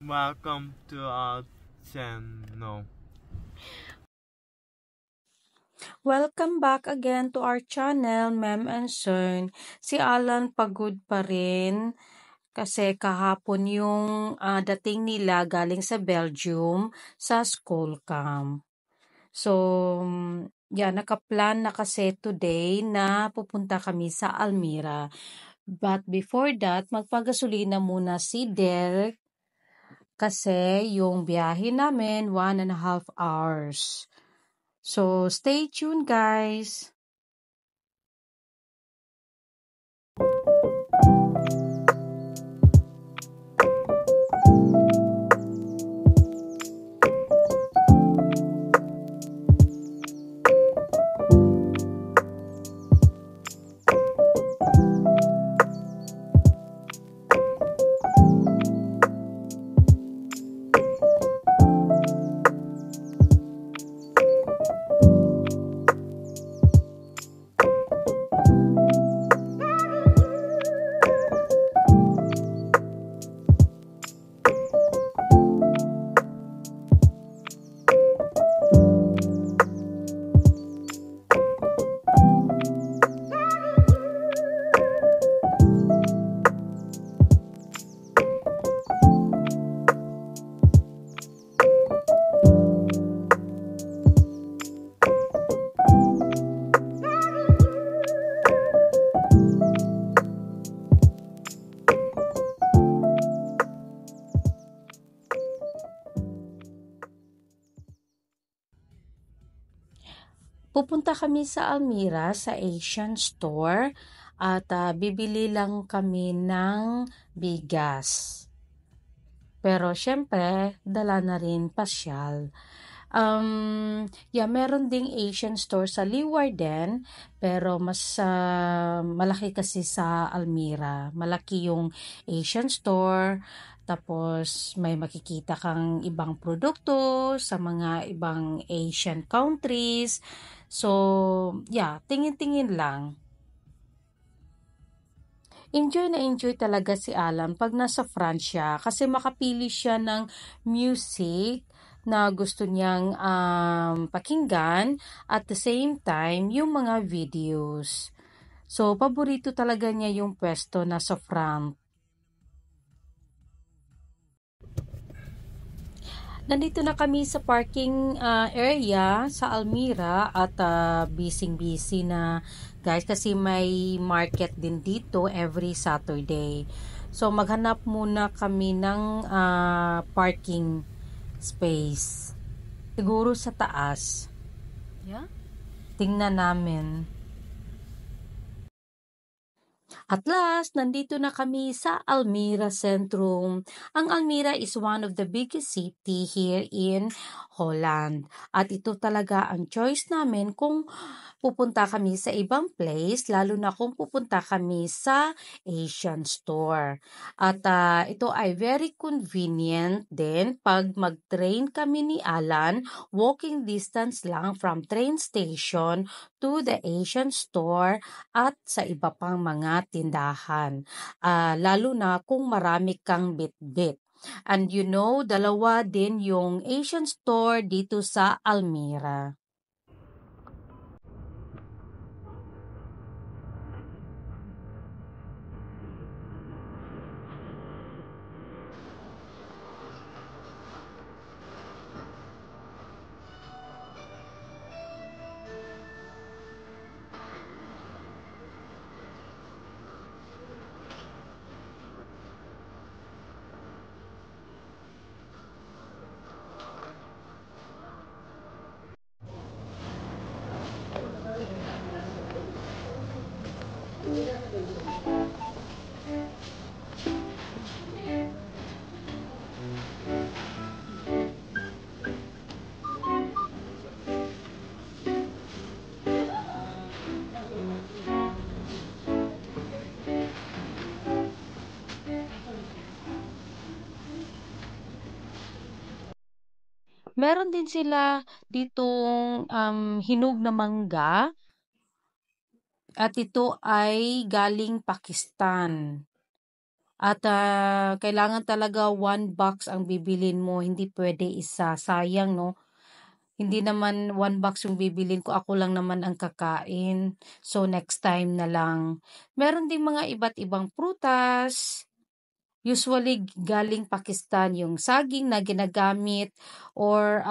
Welcome to our channel. Welcome back again to our channel, Mem and Cern. Si Alan pagod pa rin kasi kahapon yung dating nila galing sa Belgium sa school camp. So, nakaplan na kasi today na pupunta kami sa Almira. But before that, magpagasolina muna si Derek kasi yung biyahe namin 1.5 hours. So, stay tuned guys! Pupunta kami sa Almira sa Asian store at bibili lang kami ng bigas. Pero syempre, dala na rin pasyal. Meron ding Asian store sa Leeuwarden, pero mas malaki kasi sa Almira. Malaki yung Asian store, tapos may makikita kang ibang produkto sa mga ibang Asian countries. So, tingin-tingin lang. Enjoy na enjoy talaga si Alan pag nasa France siya kasi makapili siya ng music na gusto niyang pakinggan at the same time yung mga videos. So, paborito talaga niya yung pwesto na sa front. Nandito na kami sa parking area sa Almira at busy na guys kasi may market din dito every Saturday. So maghanap muna kami ng parking space. Siguro sa taas. Yeah? Tingnan namin. At last, nandito na kami sa Almira Centrum. Ang Almira is one of the biggest city here in Holland. At ito talaga ang choice namin kung pupunta kami sa ibang place, lalo na kung pupunta kami sa Asian store. At ito ay very convenient din pag mag-train kami ni Alan, walking distance lang from train station to the Asian store at sa iba pang mga tindahan. Lalo na kung marami kang bit-bit. And dalawa din yung Asian store dito sa Almira. Meron din sila ditong hinog na mangga at ito ay galing Pakistan. At kailangan talaga 1 box ang bibilin mo, hindi pwede isa. Sayang, no? Hindi naman 1 box yung bibilin ko, ako lang naman ang kakain. So, next time na lang. Meron ding mga iba't ibang prutas. Usually, galing Pakistan yung saging na ginagamit or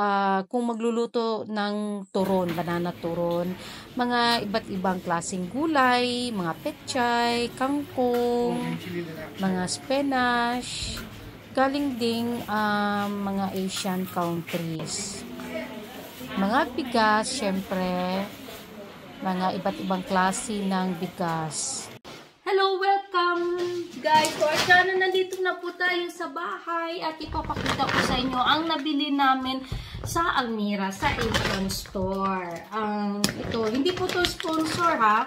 kung magluluto ng turon, banana turon, mga iba't ibang klaseng gulay, mga pechay, kangkong, mga spinach, galing ding mga Asian countries. Mga bigas, syempre, mga iba't ibang klase ng bigas. Hello, welcome guys to our channel. Nandito na po tayo sa bahay at ipapakita ko sa inyo ang nabili namin sa Almira, sa Asian Store. Ito, hindi po to sponsor ha.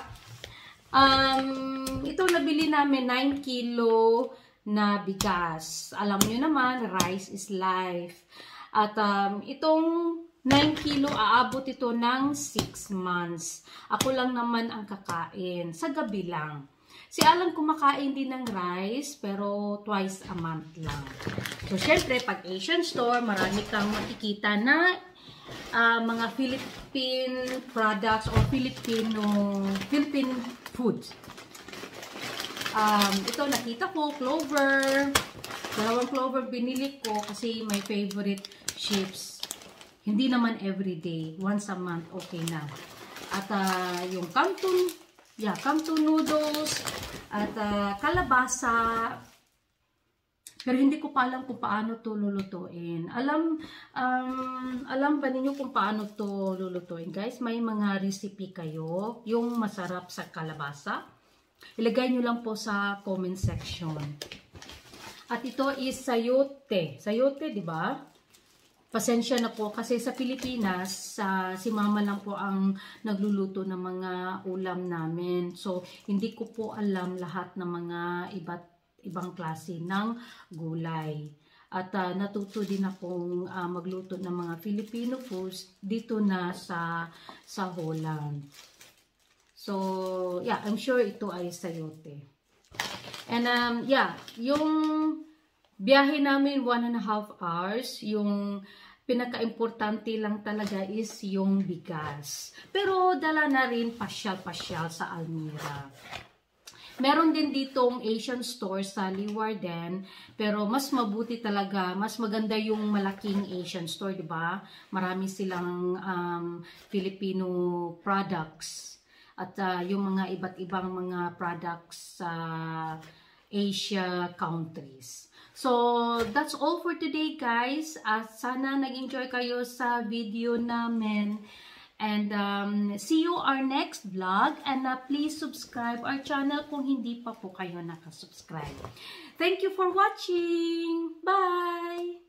Ito nabili namin 9 kilo na bigas. Alam nyo naman, rice is life. At itong 9 kilo, aabot ito ng 6 months. Ako lang naman ang kakain. Sa gabi lang. Si Alan kumakain din ng rice, pero twice a month lang. So, syempre, pag Asian store, marami kang makikita na mga Philippine products or Philippine food. Ito, nakita ko, clover. 2 clover binili ko kasi my favorite chips. Hindi naman everyday. Once a month, okay na. At yung Canton noodles at kalabasa. Pero hindi ko pa alam kung paano to lulutuin. Alam ba ninyo kung paano to lulutuin, guys? May mga recipe kayo, yung masarap sa kalabasa. Ilagay nyo lang po sa comment section. At ito is sayote. Sayote, di ba? Pasensya na po kasi sa Pilipinas, si mama lang po ang nagluluto ng mga ulam namin. So, hindi ko po alam lahat ng mga ibang klase ng gulay. At natuto din akong magluto ng mga Filipino foods dito na sa Holland. So, yeah, I'm sure ito ay sayote. And, yung biyahe namin 1.5 hours, yung pinaka-importante lang talaga is yung bigas. Pero dala na rin pasyal-pasyal sa Almira. Meron din ditong Asian store sa Leeuwarden, pero mas mabuti talaga, mas maganda yung malaking Asian store, di ba? Marami silang Filipino products at yung mga iba't ibang mga products sa Asia countries. So, that's all for today, guys. Sana nag-enjoy kayo sa video namin. And see you our next vlog. And please subscribe our channel kung hindi pa po kayo nakasubscribe. Thank you for watching. Bye!